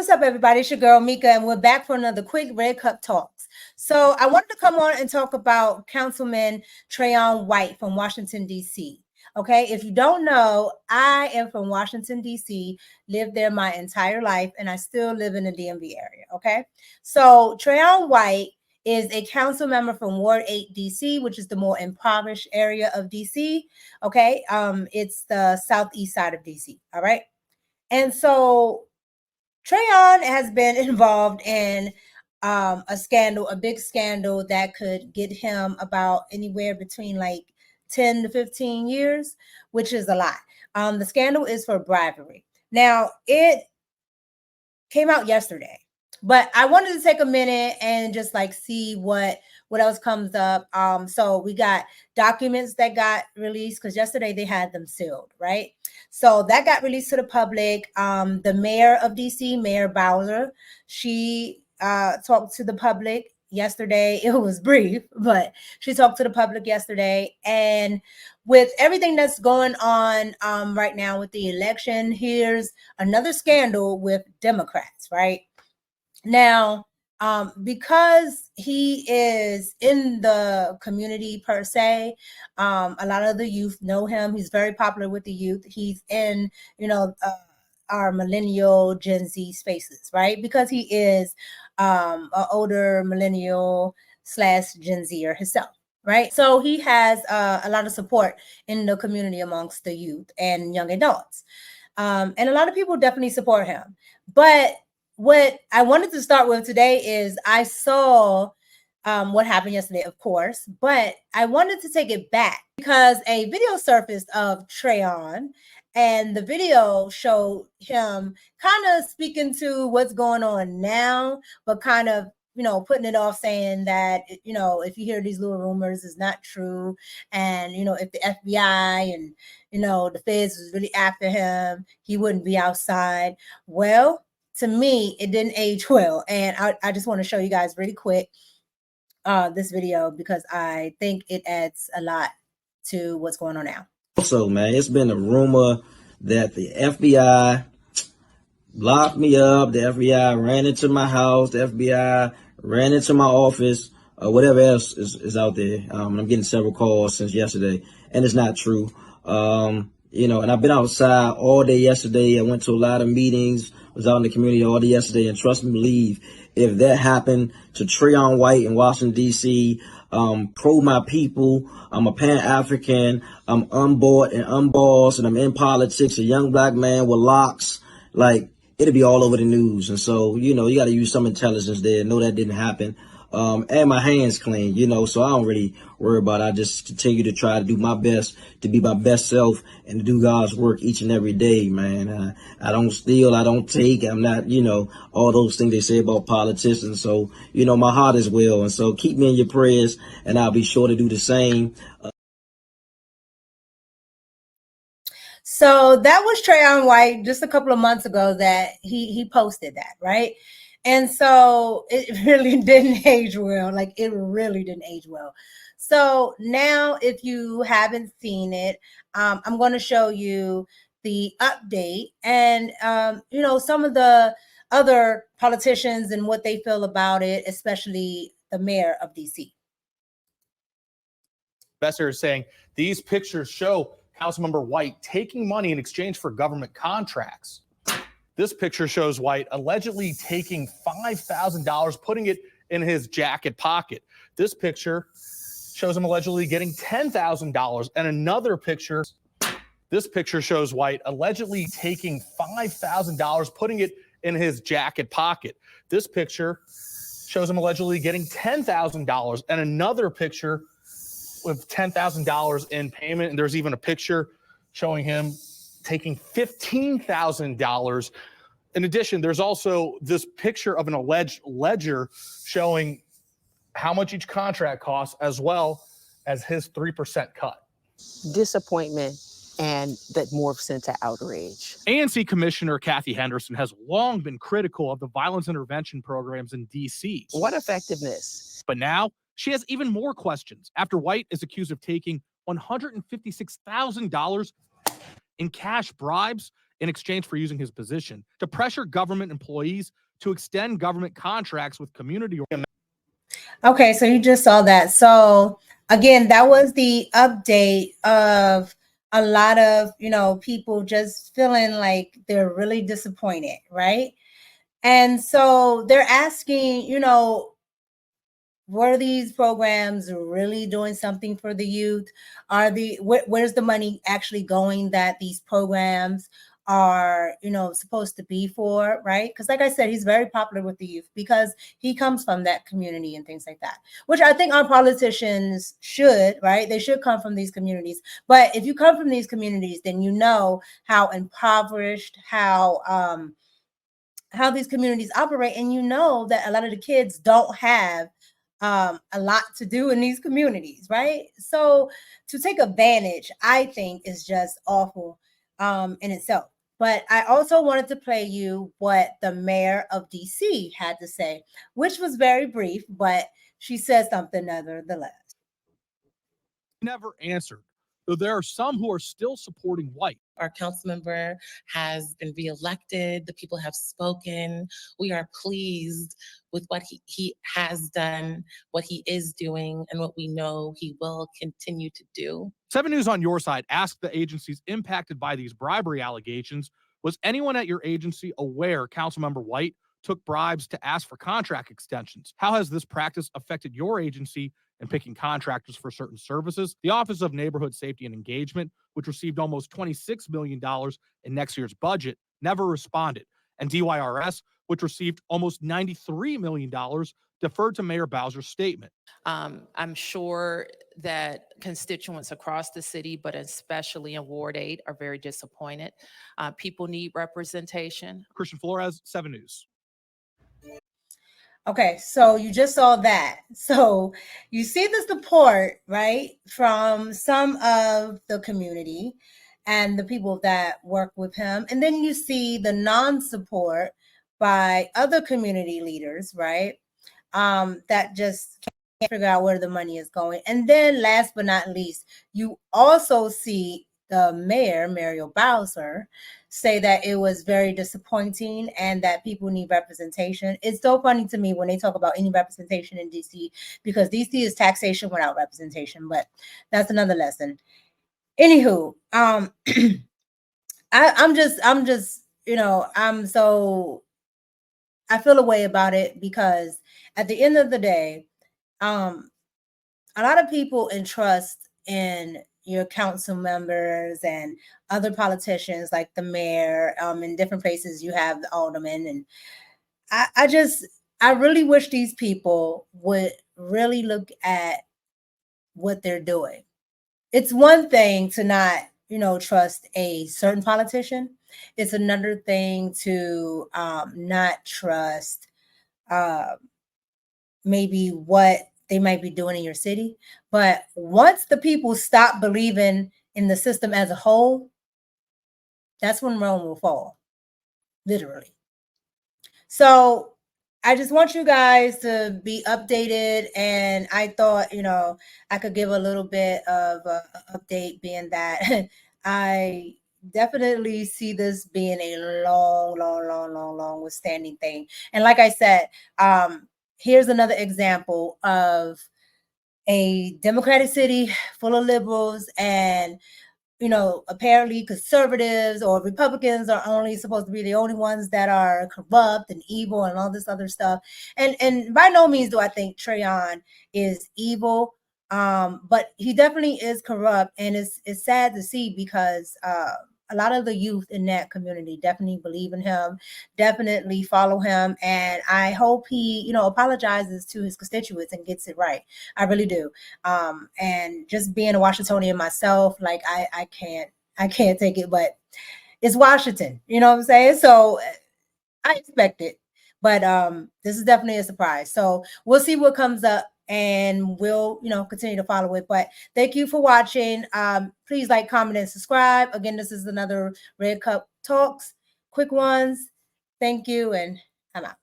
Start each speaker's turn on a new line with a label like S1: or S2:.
S1: What's up, everybody? It's your girl, Mika, and we're back for another quick Red Cup Talks. So I wanted to come on and talk about Councilman Trayon White from Washington, D.C. Okay, if you don't know, I am from Washington, D.C., lived there my entire life, and I still live in the DMV area, okay? So Trayon White is a council member from Ward 8, D.C., which is the more impoverished area of D.C., okay? It's the southeast side of D.C., all right? And so Trayon has been involved in a scandal, a big scandal that could get him about anywhere between like 10 to 15 years, which is a lot. The scandal is for bribery. Now, it came out yesterday, but I wanted to take a minute and just like see what else comes up. So we got documents that got released because yesterday they had them sealed, right? So that got released to the public. The mayor of DC, Mayor Bowser, she talked to the public yesterday. It was brief, but she talked to the public yesterday. And with everything that's going on right now with the election, here's another scandal with Democrats, right? Now, because he is in the community per se, a lot of the youth know him. He's very popular with the youth. He's in, our millennial Gen Z spaces, right? Because he is an older millennial / Gen Zer himself, right? So he has a lot of support in the community amongst the youth and young adults. And a lot of people definitely support him. But what I wanted to start with today is I saw what happened yesterday, of course, but I wanted to take it back because a video surfaced of Trayon, and the video showed him kind of speaking to what's going on now, but kind of, putting it off, saying that, if you hear these little rumors, it's not true. And, if the FBI and, the feds was really after him, he wouldn't be outside. Well, to me, it didn't age well. And I just want to show you guys really quick this video because I think it adds a lot to what's going on now.
S2: Also, man, it's been a rumor that the FBI locked me up. The FBI ran into my house. The FBI ran into my office. Whatever else is out there. I'm getting several calls since yesterday, and it's not true. And I've been outside all day yesterday. I went to a lot of meetings, was out in the community all day yesterday, and trust me, believe, if that happened to Trayon White in Washington, D.C., pro my people, I'm a Pan-African, I'm unbought and unbossed, and I'm in politics, a young black man with locks, like, it'll be all over the news. And so, you got to use some intelligence there. No, that didn't happen. And my hands clean, so I don't really worry about it. I just continue to try to do my best, to be my best self, and to do God's work each and every day, man. I don't steal, I don't take, I'm not, all those things they say about politicians. So, my heart is well. And so keep me in your prayers, and I'll be sure to do the same.
S1: So that was Trayon White just a couple of months ago that he posted that, right? And so it really didn't age well. Like, it really didn't age well. So now, if you haven't seen it, I'm going to show you the update and, some of the other politicians and what they feel about it, especially the mayor of DC.
S3: Investors saying these pictures show Councilmember White taking money in exchange for government contracts. This picture shows White allegedly taking $5,000, putting it in his jacket pocket. This picture shows him allegedly getting $10,000. And another picture, this picture shows White allegedly taking $5,000, putting it in his jacket pocket. This picture shows him allegedly getting $10,000. And another picture with $10,000 in payment. And there's even a picture showing him taking $15,000. In addition, there's also this picture of an alleged ledger showing how much each contract costs, as well as his 3% cut.
S4: Disappointment, and that morphs into outrage.
S3: ANC Commissioner Kathy Henderson has long been critical of the violence intervention programs in D.C.
S4: What effectiveness?
S3: But now she has even more questions after White is accused of taking $156,000 in cash bribes in exchange for using his position to pressure government employees to extend government contracts with community.
S1: Okay, so you just saw that. So again, that was the update of a lot of, people just feeling like they're really disappointed, right? And so they're asking, were these programs really doing something for the youth? Where's the money actually going that these programs are, supposed to be for, right? Because like I said, he's very popular with the youth because he comes from that community and things like that, which I think our politicians should, right? They should come from these communities. But if you come from these communities, then you know how impoverished, how these communities operate, and you know that a lot of the kids don't have a lot to do in these communities, right? So to take advantage, I think, is just awful in itself. But I also wanted to play you what the mayor of DC had to say, which was very brief, but she said something nevertheless.
S3: Never answered, though there are some who are still supporting White.
S5: Our council member has been reelected. The people have spoken. We are pleased with what he has done, what he is doing, and what we know he will continue to do.
S3: 7 News on your side asked the agencies impacted by these bribery allegations, was anyone at your agency aware Councilmember White took bribes to ask for contract extensions? How has this practice affected your agency in picking contractors for certain services? The Office of Neighborhood Safety and Engagement, which received almost $26 million in next year's budget, never responded. And DYRS, which received almost $93 million, deferred to Mayor Bowser's statement.
S5: I'm sure that constituents across the city, but especially in Ward 8, are very disappointed. People need representation.
S3: Christian Flores, 7 News.
S1: Okay, so you just saw that. So you see the support, right, from some of the community and the people that work with him. And then you see the non-support by other community leaders, right, that just can't figure out where the money is going. And then last but not least, you also see the mayor, Mario Bowser, say that it was very disappointing and that people need representation. It's so funny to me when they talk about any representation in DC, because DC is taxation without representation, but that's another lesson. Anywho, I'm just, I feel a way about it because at the end of the day, a lot of people entrust in your council members and other politicians like the mayor. In different places you have the aldermen, and I really wish these people would really look at what they're doing. It's one thing to not, trust a certain politician. It's another thing to not trust maybe what they might be doing in your city. But once the people stop believing in the system as a whole, that's when Rome will fall, literally. So I just want you guys to be updated. And I thought, I could give a little bit of an update, being that I definitely see this being a long withstanding thing. And like I said, here's another example of a Democratic city full of liberals, and apparently conservatives or Republicans are only supposed to be the only ones that are corrupt and evil and all this other stuff. And by no means do I think Trayon is evil, but he definitely is corrupt, and it's sad to see because a lot of the youth in that community definitely believe in him, definitely follow him. And I hope he, apologizes to his constituents and gets it right. I really do. And just being a Washingtonian myself, like I can't take it, but it's Washington, you know what I'm saying? So I expect it, but this is definitely a surprise. So we'll see what comes up, and we'll, continue to follow it. But thank you for watching. Please like, comment, and subscribe. Again, this is another Red Cup Talks, quick ones. Thank you, and I'm out.